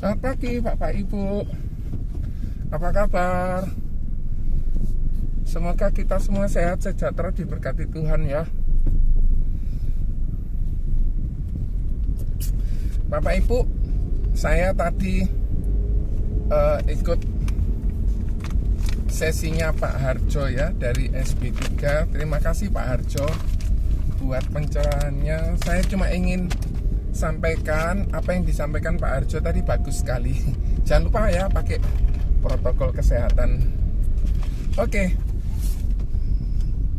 Selamat pagi Bapak Ibu. Apa kabar? Semoga kita semua sehat sejahtera diberkati Tuhan ya. Bapak Ibu, saya tadi ikut sesinya Pak Harjo ya dari SB3. Terima kasih Pak Harjo buat pencerahannya. Saya cuma ingin sampaikan apa yang disampaikan Pak Harjo tadi bagus sekali. Jangan lupa ya pakai protokol kesehatan. Oke,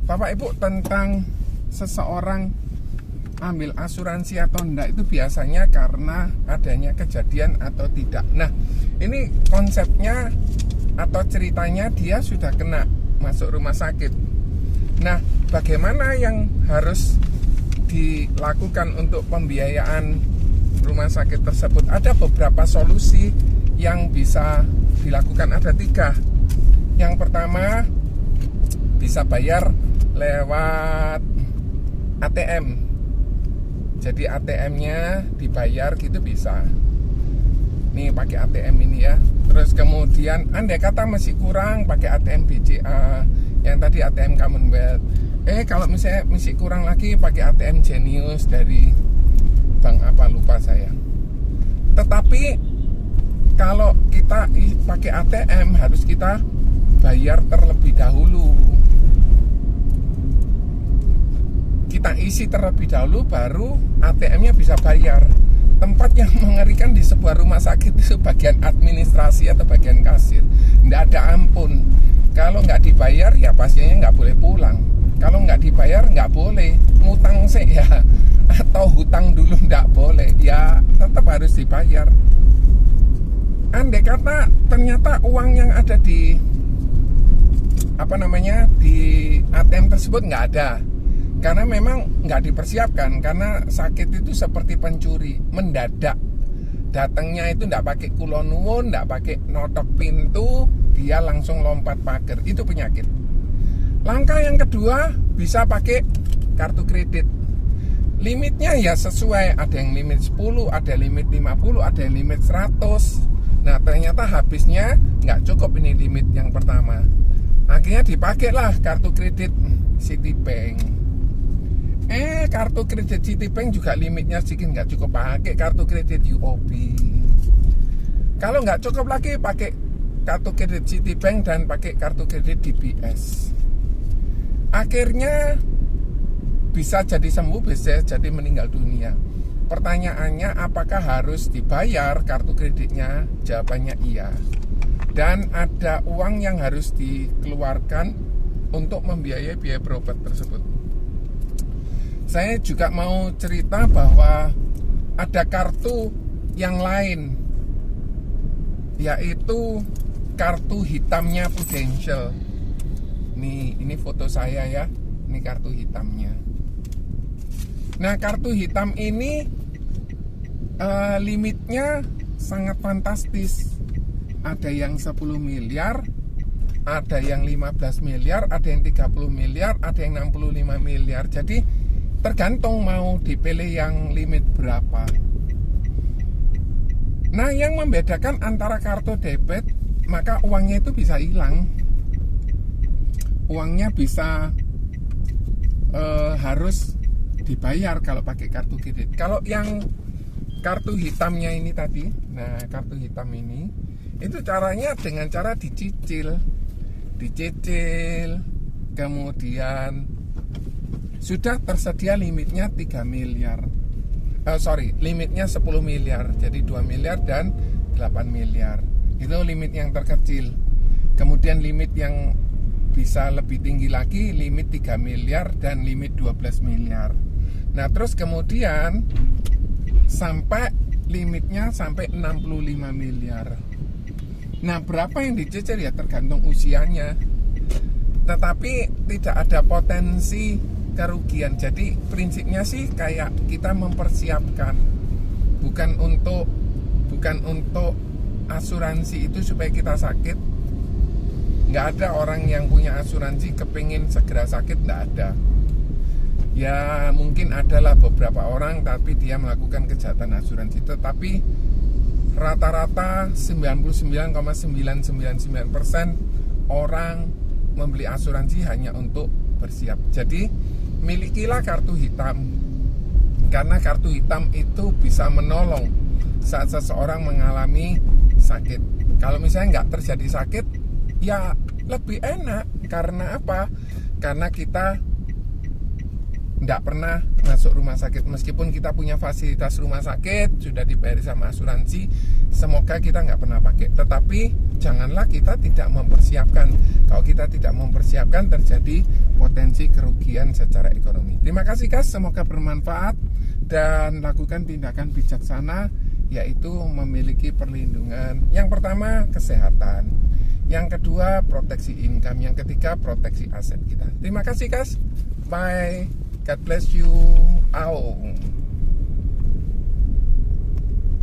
Bapak Ibu, tentang seseorang ambil asuransi atau enggak itu biasanya karena adanya kejadian atau tidak. Nah, ini konsepnya atau ceritanya dia sudah kena masuk rumah sakit. Nah, bagaimana yang harus dilakukan untuk pembiayaan rumah sakit tersebut? Ada beberapa solusi yang bisa dilakukan, ada 3. Yang pertama, bisa bayar lewat ATM. Jadi ATM-nya dibayar gitu bisa. Nih pakai ATM ini ya. Terus kemudian andai kata masih kurang pakai ATM BCA, yang tadi ATM Commonwealth. Kalau misalnya masih kurang lagi pakai ATM Genius dari bank apa lupa saya. Tetapi kalau kita pakai ATM harus kita bayar terlebih dahulu. Kita isi terlebih dahulu baru ATM-nya bisa bayar. Tempat yang mengerikan di sebuah rumah sakit itu bagian administrasi atau bagian kasir. Nggak ada ampun. Kalau nggak dibayar ya pasiennya nggak boleh pulang. Kalau nggak dibayar nggak boleh ngutang sih ya, atau hutang dulu nggak boleh ya, tetap harus dibayar. Andai kata ternyata uang yang ada di di ATM tersebut nggak ada, karena memang nggak dipersiapkan, karena sakit itu seperti pencuri mendadak. Datangnya itu nggak pakai kulonwon, nggak pakai notok pintu, dia langsung lompat pagar. Itu penyakit. Langkah yang kedua, bisa pakai kartu kredit. Limitnya ya sesuai, ada yang limit 10, ada limit 50, ada yang limit 100. Nah ternyata habisnya nggak cukup ini limit yang pertama. Akhirnya dipakailah kartu kredit Citibank. Kartu kredit Citibank juga limitnya sedikit, nggak cukup, pakai kartu kredit UOB. Kalau nggak cukup lagi pakai kartu kredit Citibank dan pakai kartu kredit DBS. Akhirnya bisa jadi sembuh, bisa jadi meninggal dunia. Pertanyaannya, apakah harus dibayar kartu kreditnya? Jawabannya iya. Dan ada uang yang harus dikeluarkan untuk membiayai biaya berobat tersebut. Saya juga mau cerita bahwa ada kartu yang lain, yaitu kartu hitamnya Prudential. Nih, ini foto saya ya. Ini kartu hitamnya. Nah, kartu hitam ini limitnya sangat fantastis. Ada yang 10 miliar, ada yang 15 miliar, ada yang 30 miliar, ada yang 65 miliar. Jadi tergantung mau dipilih yang limit berapa. Nah, yang membedakan antara kartu debit, maka uangnya itu bisa hilang. Uangnya bisa harus dibayar kalau pakai kartu kredit. Kalau yang kartu hitamnya ini tadi, nah kartu hitam ini, itu caranya dengan cara dicicil, kemudian sudah tersedia limitnya 3 miliar. Limitnya 10 miliar, jadi 2 miliar dan 8 miliar. Itu limit yang terkecil. Kemudian limit yang bisa lebih tinggi lagi, limit 3 miliar dan limit 12 miliar. Nah, terus kemudian sampai limitnya sampai 65 miliar. Nah, berapa yang dicicil ya tergantung usianya. Tetapi tidak ada potensi kerugian. Jadi prinsipnya sih kayak kita mempersiapkan, bukan untuk asuransi itu supaya kita sakit. Nggak ada orang yang punya asuransi kepingin segera sakit, nggak ada. Ya mungkin adalah beberapa orang, tapi dia melakukan kejahatan asuransi. Tetapi rata-rata 99,999% orang membeli asuransi hanya untuk bersiap. Jadi milikilah kartu hitam, karena kartu hitam itu bisa menolong saat seseorang mengalami sakit. Kalau misalnya nggak terjadi sakit, ya lebih enak. Karena apa? Karena kita nggak pernah masuk rumah sakit. Meskipun kita punya fasilitas rumah sakit, sudah dibayar sama asuransi, semoga kita nggak pernah pakai. Tetapi janganlah kita tidak mempersiapkan. Kalau kita tidak mempersiapkan, terjadi potensi kerugian secara ekonomi. Terima kasih guys, semoga bermanfaat dan lakukan tindakan bijaksana, yaitu memiliki perlindungan. Yang pertama, kesehatan. Yang kedua, proteksi income. Yang ketiga, proteksi aset kita. Terima kasih guys. Bye. God bless you. Out.